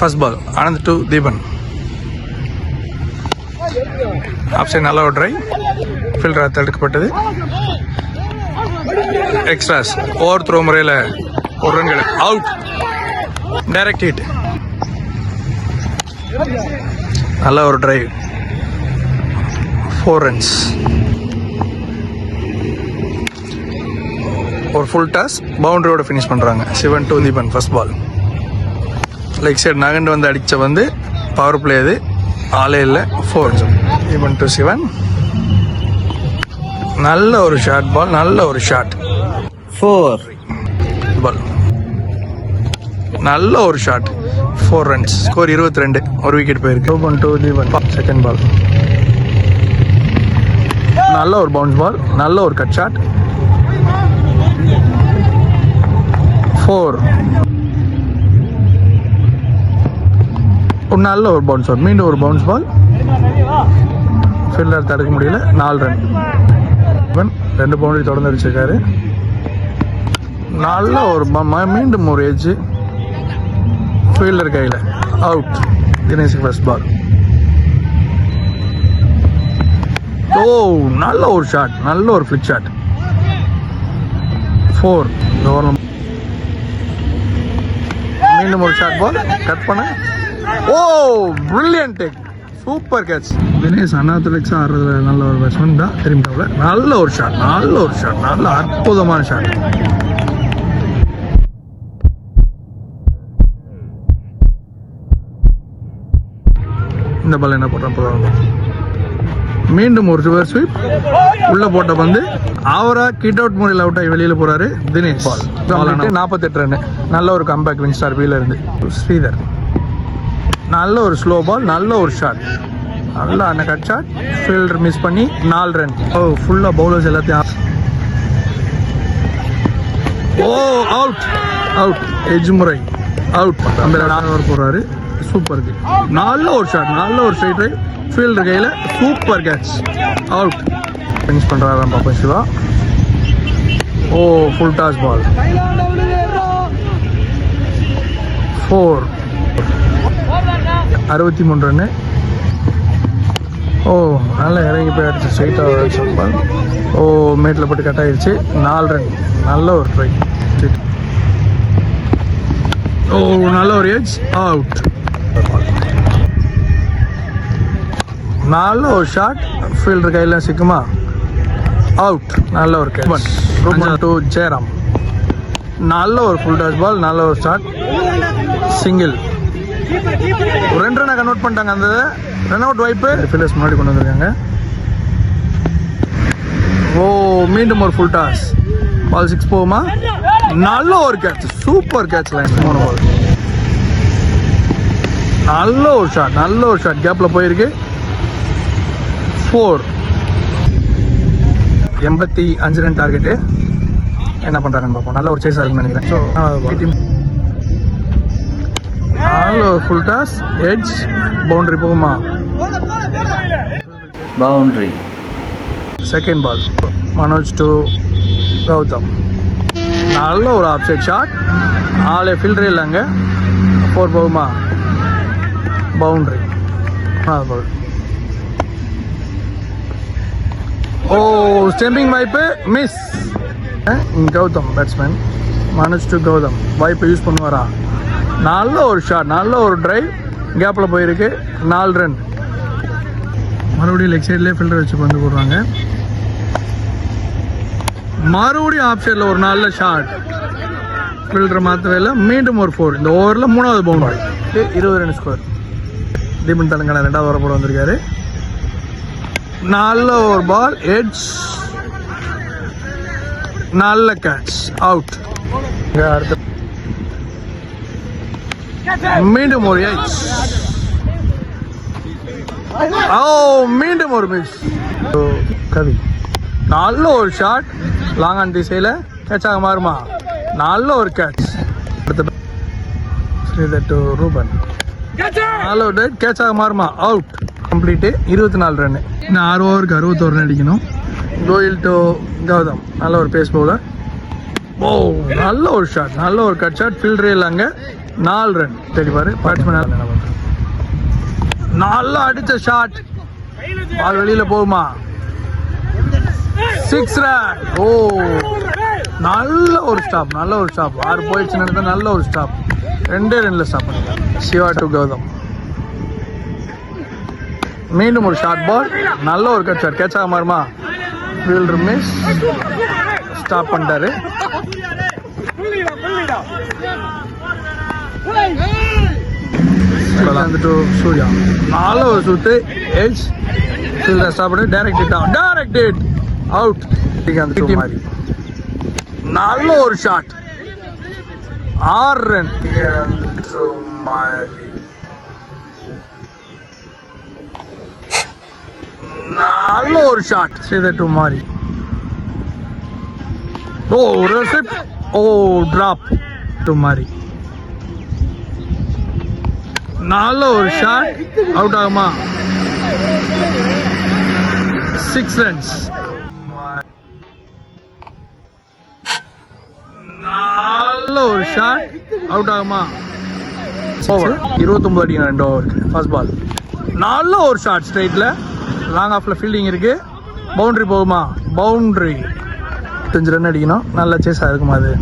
First ball Anand to Deepan. Off side நல்ல ஒரு try, fielder தடுக்கப்பட்டது. எக்ஸ்ட்ராஸ் ஓவர் த்ரோ முறையில் ஒரு ரன் கிடைக்கும். Out, direct hit. நல்ல ஒரு டிரைவ், 4 runs. ஒரு ஃபுல் டாஸ் பவுண்டரியோட ஃபினிஷ் பண்ணுறாங்க. Sivan to Deepan first ball. Leg side நகண்டு வந்து அடித்த வந்து பவர் பிளே. அது ஆளே இல்லை, 4 runs. தீபன் டு சிவன். நல்ல ஒரு ஷார்ட் பால், நல்ல ஒரு ஷாட். 4 பால், நல்ல ஒரு ஷாட், 4 runs. ஸ்கோர் 22. ஒரு விக்கெட் போயிருக்கு. 2 தீபன் செகண்ட் பால். நல்ல ஒரு பவுன்ஸ் பால், நல்ல ஒரு கட் ஷாட். 4. நல்ல ஒரு பவுன்ஸ் பால், மீண்டும் ஒரு பவுன்ஸ் பால். ஃபீல்டர் தடுக்க முடியல. 4 ரன். 2 பவுண்டரி தொடர்ந்து அடிச்சிருக்காரு. நல்ல ஒரு மீண்டும் ஒரு எட்ஜ், ஃபீல்டர் கையில். Out, Dinesh first ball. Oh, நல்ல ஒரு ஷாட், நல்ல ஒரு ஃபிளிக் ஷாட். 4. மீண்டும் ஒரு ஷாட் பால், கட் பண்ண. Oh, brilliant take, super catch. Dinesh அனாத்லெக்ஸாக ஆடுறதுல நல்ல ஒரு பேட்ஸ்மேன் தான். திரும்பிட்டாவில் நல்ல ஒரு ஷாட், நல்ல ஒரு ஷாட், நல்ல அற்புதமான ஷாட். இந்த பால் என்ன போடுறான்? மீண்டும் ஒரு ரிவர்ஸ் ஸ்வீப், உள்ள போட்ட வந்து அவரா கிட் அவுட் முறையில் அவுட் ஆகி வெளியில் போறாரு தினேஷ். பால் 48 ரன். நல்ல ஒரு கம்பேக் வின் ஸ்டார் வீல இருந்து. ஸ்ரீதர் நல்ல ஒரு ஸ்லோ பால், நல்ல ஒரு ஷாட், நல்ல அந்த கட் ஷாட். ஃபீல்டர் மிஸ் பண்ணி 4 ரன். ஓ, ஃபுல்லா பவுலர்ஸ் எல்லாத்தையும். ஓ, அவுட், அவுட், எஜ் முறை அவுட். அந்த ஓவர் போறாரு. சூப்பர், நல்ல ஒரு ஷாட், நல்ல ஒரு ஸ்ட்ரைட் ரைட், ஃபீல்டர் கையில். Super catch, out. ஃபினிஷ் பண்ணுறாராம் பாப்பா சிவா. ஓ, ஃபுல் டாஸ் பால். 4. 63 ரன்னு. ஓ, நல்லா இறங்கி போய் அடிச்சு ஸ்ட்ரைட்டாக பால். ஓ, மேட்டில் போட்டு கட் ஆயிடுச்சு. 4 ரன். நல்ல ஒரு ட்ரை. ஓ, நல்ல ஒரு எட்ஜ், அவுட். நல்ல ஒரு ஷாட், ஃபீல்டர் கையில் சிக்குமா. அவுட், நல்ல ஒரு கேட்ச். டு ஜெயராம். நல்ல ஒரு ஃபுல் டாஸ் பால், நல்ல ஒரு ஷாட், சிங்கிள். 2 ரனை கன்வெர்ட் பண்ணிட்டாங்க. அந்த ரன் அவுட் வாய்ப்பு ஃபீல்டர்ஸ் முன்னாடி கொண்டு வந்திருக்காங்க. ஓ, மீண்டும் ஒரு ஃபுல் டாஸ் பால். 6 போகுமா? நல்ல ஒரு கேட்ச், சூப்பர் கேட்ச் லைன். 3 பால். நல்ல ஒரு ஷாட், நல்ல ஒரு ஷாட், கேப்ல போயிருக்கு. 4. 85 ரன் டார்கெட்டு. என்ன பண்றாங்கன்னு பார்ப்போம். நல்ல ஒரு சேஸ் ஆகுன்னு நினைக்கிறேன். ஸோ நல்ல ஒரு ஃபுல் டாஸ், எட்ஜ், பவுண்டரி போகுமா? Boundary. Second ball. Manoj to Gautam. நல்ல ஒரு ஆஃப் சைட் ஷாட், ஆளே ஃபீல்டரே இல்லைங்க. 4 போகுமா? பவுண்டரி. பால். ஓ, ஸ்டெம்பிங் வாய்ப்பு, miss. Gautam batsman. Manoj to Gautam. வாய்ப்பை யூஸ் பண்ணுவாரா? நல்ல ஒரு ஷாட், நல்ல ஒரு டிரைவ், கேப்பில் போயிருக்கு. 4 ரன். மறுபடியும் லெக் சைட்லேயே ஃபில்டர் வச்சு பந்து போடுறாங்க. மறுபடியும் ஆஃப் சைடில் ஒரு நல்ல ஷாட், ஃபில்டர் மாற்றவே இல்லை. மீண்டும் ஒரு 4. இந்த ஓவரில் 3வது boundary. 20 run score. Deepan Telangana 2வது ஓவர் போட வந்திருக்காரு. நல்ல ஒரு பால், எட்ஜ், நல்ல கேட்ச், அவுட். அடுத்த மீண்டும் ஒரு எட்ஜ். ஓ, மீண்டும் ஒரு மிஸ். கவி நல்ல ஒரு ஷாட், லாங் ஆன் திசையில் கேட்ச் ஆக மாறுமா? நல்ல ஒரு கேட்ச். அடுத்த ஸ்ரீதர் டு ரூபன். நல்ல ஒரு கேட்ச் ஆக மாறுமா? அவுட். கம்ப்ளீட்டு. 24 ரன். இன்னும் 6 ஓவருக்கு 61 ரன் அடிக்கணும். கோயில் டு கௌதம். நல்ல ஒரு பேஸ் பவுலர். ஓ, நல்ல ஒரு ஷாட், நல்ல ஒரு கட் ஷாட், ஃபீல்டரே இல்லைங்க. 4 ரன். தேடி பாரு பேட்ஸ்மேன் நல்லா அடிச்ச ஷாட், பால் வெளியில போகுமா? 6 ரன். ஓ நல்ல ஒரு ஸ்டாப், நல்ல ஒரு ஸ்டாப். 6 போயிடுச்சுன்னு நல்ல ஒரு ஸ்டாப். 2 ரன்ல ஸ்டாப் பண்ணிட்டார். சிவா டு கௌதம். மீண்டும் ஒரு ஷார்ட் பால், நல்ல ஒரு கட் ஷாட். கேட்ச் ஆக மாறுமா? ஃபீல்டர் மிஸ், ஸ்டாப் பண்ணிட்டாரு. சூர்யா நல்ல ஒரு சுத்து, எட்ஜ் ஃபீல்டர் ஸ்டாப் பண்ணி direct hit, direct hit, out. மாதிரி நல்ல ஒரு ஷாட், 6 ரன். நல்ல ஒரு ஷாட், ஸ்ரீதர் டு மாரி. ஓ ரெசிப்ட், ஓ டிராப் டு மாரி. நல்ல ஒரு ஷாட், அவுட் ஆகுமா? 6 ரன்ஸ். நல்ல ஒரு ஷாட், அவுட் ஆகுமா? 29 அடிங்க 2 ஓவருக்கு. ஃபர்ஸ்ட் பால் நல்ல ஒரு ஷாட், ஸ்ட்ரைட்ல லாங் ஆஃப்ல ஃபீல்டிங் இருக்கு. பவுண்டரி போகுமா? பவுண்டரி. 5 ரன் அடிக்கணும். நல்ல சேஸா இருக்குமா அது?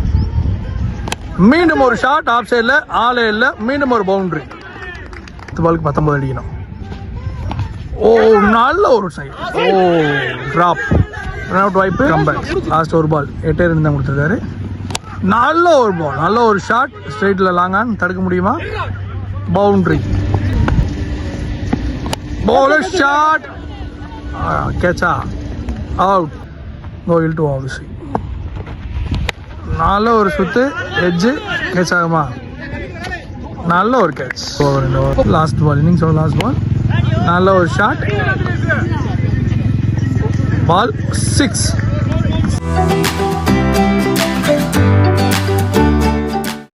மீண்டும் ஒரு ஷாட், ஆஃப் சைட்ல ஆளே இல்லை. மீண்டும் ஒரு பவுண்டரி. பாலுக்கு 19 அடிக்கணும். ஓ நல்ல ஒரு சைட், ஓ டிராப், ரன் அவுட் வாய்ப்பு. கம்பேக். லாஸ்ட் ஒரு பால் 8 ரன் தான் கொடுத்துருக்காரு. நல்ல ஒரு பால், நல்ல ஒரு ஷாட், ஸ்ட்ரைட்ல லாங் ஆன், தடுக்க முடியுமா? பவுண்டரி. பவுலர் ஷாட், கேட்சா, அவுட். கோயில் டு ஆல்சி. நல்ல ஒரு சுத்து, எட்ஜ், கேட்ச் ஆகுமா? நல்ல ஒரு கேட்ச். லாஸ்ட் பால், இன்னிங்ஸோட லாஸ்ட் பால். நல்ல ஒரு ஷாட், பால் 6.